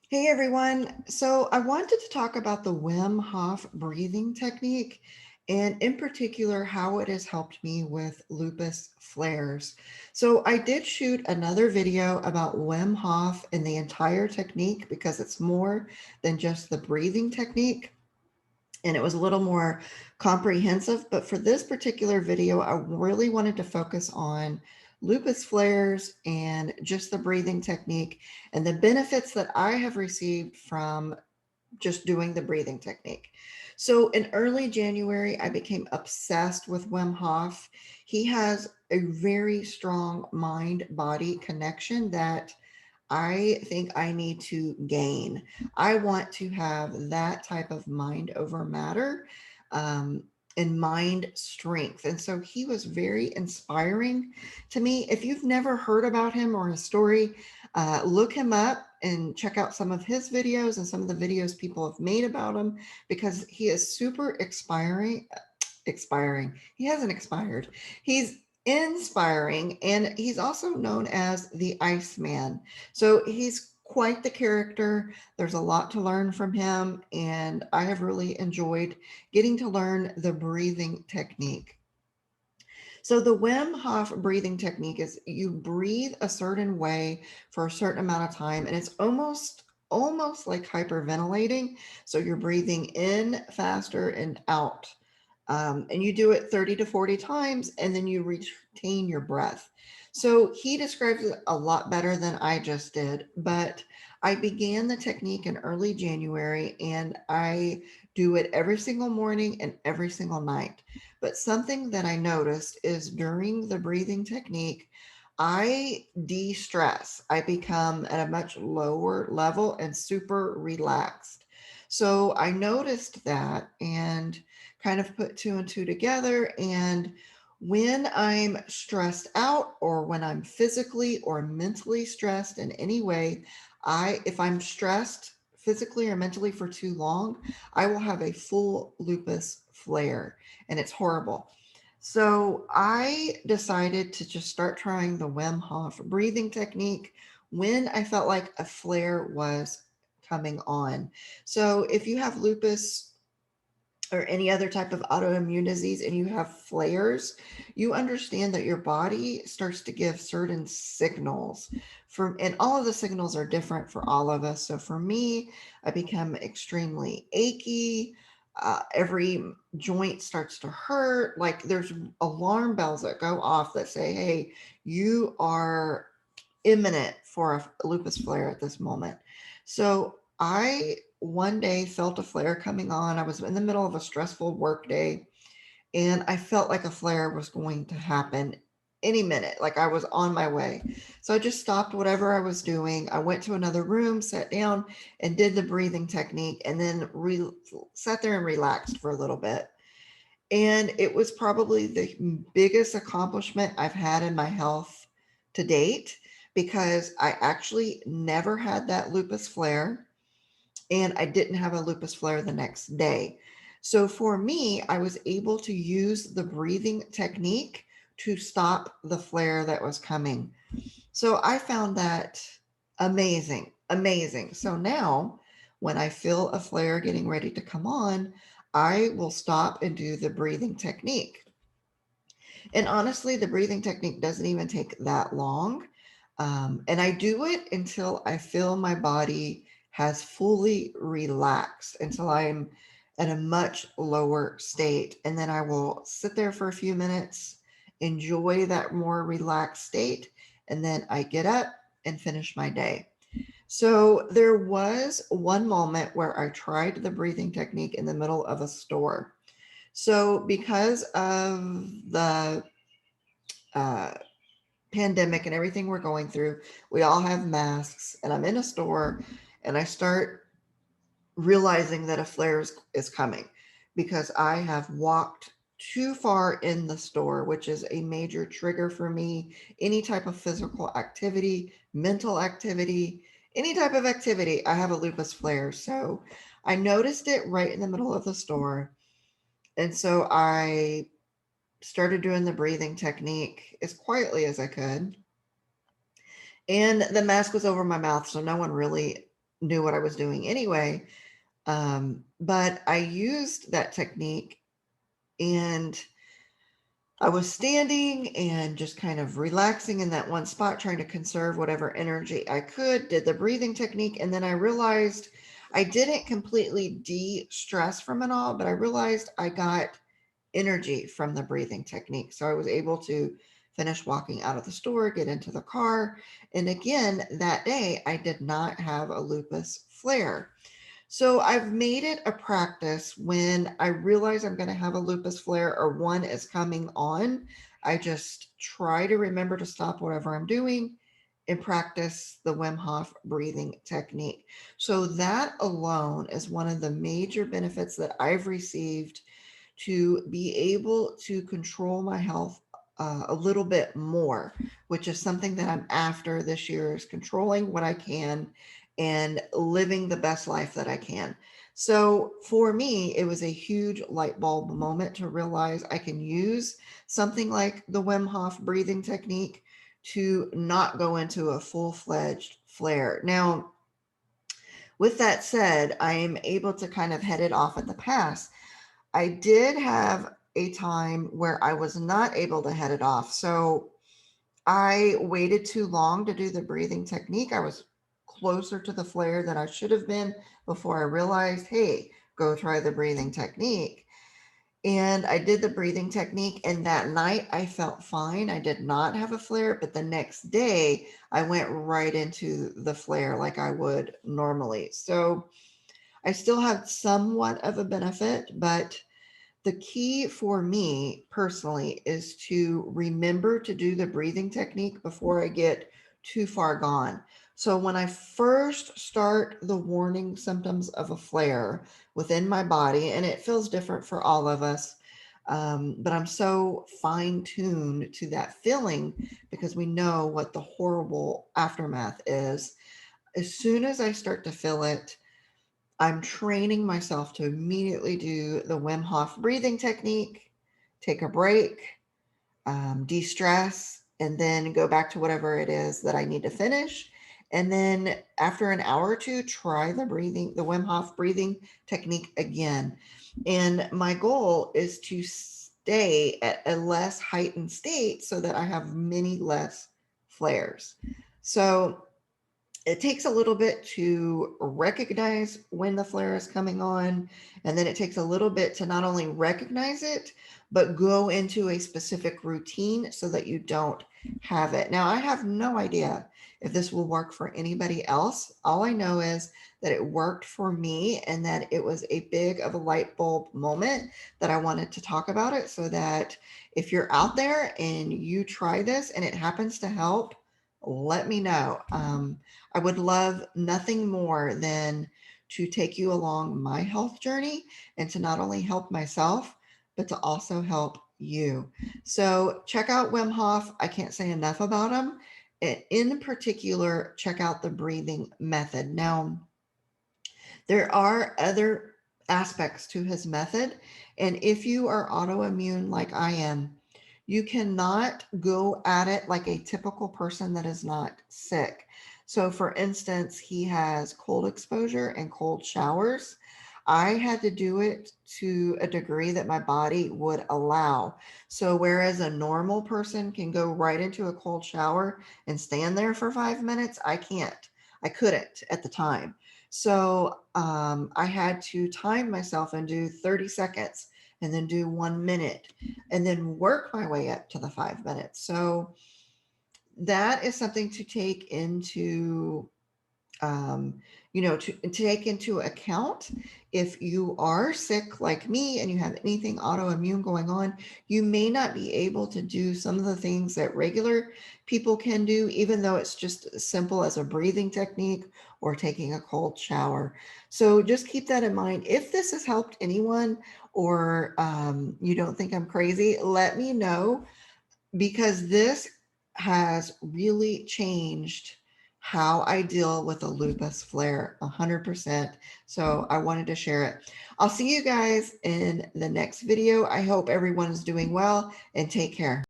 Hey everyone. So I wanted to talk about the Wim Hof breathing technique and in particular how it has helped me with lupus flares. So I did shoot another video about Wim Hof and the entire technique because it's more than just the breathing technique and it was a little more comprehensive. But for this particular video, I really wanted to focus on lupus flares and just the breathing technique and the benefits that I have received from just doing the breathing technique. So in early January, I became obsessed with Wim Hof. He has a very strong mind body connection that I think I need to gain. I want to have that type of mind over matter um, and mind strength. And so he was very inspiring to me. If you've never heard about him or his story, look him up and check out some of his videos and some of the videos people have made about him because he is super expiring. Expiring. He hasn't expired. He's inspiring, and he's also known as the Iceman. So he's quite the character. There's a lot to learn from him, and I have really enjoyed getting to learn the breathing technique. So the Wim Hof breathing technique is you breathe a certain way for a certain amount of time, and it's almost like hyperventilating. So you're breathing in faster and out. And you do it 30 to 40 times, and then you retain your breath. So he describes it a lot better than I just did, but I began the technique in early January and I do it every single morning and every single night. But something that I noticed is during the breathing technique, I de stress. I become at a much lower level and super relaxed. So I noticed that and kind of put two and two together. And when I'm stressed out or when I'm physically or mentally stressed in any way, if I'm stressed physically or mentally for too long, I will have a full lupus flare and it's horrible. So I decided to just start trying the Wim Hof breathing technique when I felt like a flare was coming on. So if you have lupus or any other type of autoimmune disease and you have flares, you understand that your body starts to give certain signals from, and all of the signals are different for all of us. So for me, I become extremely achy. Every joint starts to hurt. Like there's alarm bells that go off that say, hey, you are imminent for a lupus flare at this moment. So I one day felt a flare coming on. I was in the middle of a stressful work day and I felt like a flare was going to happen any minute, like I was on my way. So I just stopped whatever I was doing. I went to another room, sat down, and did the breathing technique, and then sat there and relaxed for a little bit. And it was probably the biggest accomplishment I've had in my health to date because I actually never had that lupus flare and I didn't have a lupus flare the next day. So for me, I was able to use the breathing technique to stop the flare that was coming. So I found that amazing, amazing. So now when I feel a flare getting ready to come on, I will stop and do the breathing technique. And honestly, the breathing technique doesn't even take that long. And I do it until I feel my body has fully relaxed, until I'm at a much lower state. And then I will sit there for a few minutes, enjoy that more relaxed state, and then I get up and finish my day. So there was one moment where I tried the breathing technique in the middle of a store. So because of the uh, pandemic and everything we're going through, we all have masks, and I'm in a store and I start realizing that a flare is coming because I have walked too far in the store, which is a major trigger for me. Any type of physical activity, mental activity, any type of activity, I have a lupus flare. So I noticed it right in the middle of the store. And so I started doing the breathing technique as quietly as I could. And the mask was over my mouth, so no one really knew what I was doing anyway. But I used that technique, and I was standing and just kind of relaxing in that one spot, trying to conserve whatever energy I could, did the breathing technique. And then I realized I didn't completely de-stress from it all, but I realized I got energy from the breathing technique. So I was able to finish walking out of the store, get into the car. And again, that day, I did not have a lupus flare. So I've made it a practice when I realize I'm going to have a lupus flare or one is coming on, I just try to remember to stop whatever I'm doing and practice the Wim Hof breathing technique. So that alone is one of the major benefits that I've received to be able to control my health a little bit more, which is something that I'm after this year, is controlling what I can and living the best life that I can. So for me, it was a huge light bulb moment to realize I can use something like the Wim Hof breathing technique to not go into a full-fledged flare. Now, with that said, I am able to kind of head it off at the pass. I did have a time where I was not able to head it off. So I waited too long to do the breathing technique. I was closer to the flare than I should have been before I realized, hey, go try the breathing technique. And I did the breathing technique, and that night I felt fine. I did not have a flare, but the next day I went right into the flare like I would normally. So I still had somewhat of a benefit, but the key for me personally is to remember to do the breathing technique before I get too far gone. So when I first start the warning symptoms of a flare within my body, and it feels different for all of us, but I'm so fine tuned to that feeling because we know what the horrible aftermath is. As soon as I start to feel it, I'm training myself to immediately do the Wim Hof breathing technique, take a break, de-stress, and then go back to whatever it is that I need to finish. And then after an hour or two, try the Wim Hof breathing technique again. And my goal is to stay at a less heightened state so that I have many less flares. So it takes a little bit to recognize when the flare is coming on, and then it takes a little bit to not only recognize it, but go into a specific routine so that you don't have it. Now, I have no idea if this will work for anybody else. All I know is that it worked for me and that it was a big of a light bulb moment that I wanted to talk about it, so that if you're out there and you try this and it happens to help, let me know. I would love nothing more than to take you along my health journey and to not only help myself, but to also help you. So check out Wim Hof. I can't say enough about him. In particular, check out the breathing method. Now, there are other aspects to his method. And if you are autoimmune like I am, you cannot go at it like a typical person that is not sick. So, for instance, he has cold exposure and cold showers. I had to do it to a degree that my body would allow. So, whereas a normal person can go right into a cold shower and stand there for 5 minutes, I can't. I couldn't at the time. So I had to time myself and do 30 seconds and then do 1 minute and then work my way up to the 5 minutes. So that is something to take into um, to take into account. If you are sick like me and you have anything autoimmune going on, you may not be able to do some of the things that regular people can do, even though it's just as simple as a breathing technique or taking a cold shower. So just keep that in mind. If this has helped anyone, or you don't think I'm crazy, let me know, because this has really changed how I deal with a lupus flare 100%. So I wanted to share it. I'll see you guys in the next video. I hope everyone is doing well, and take care.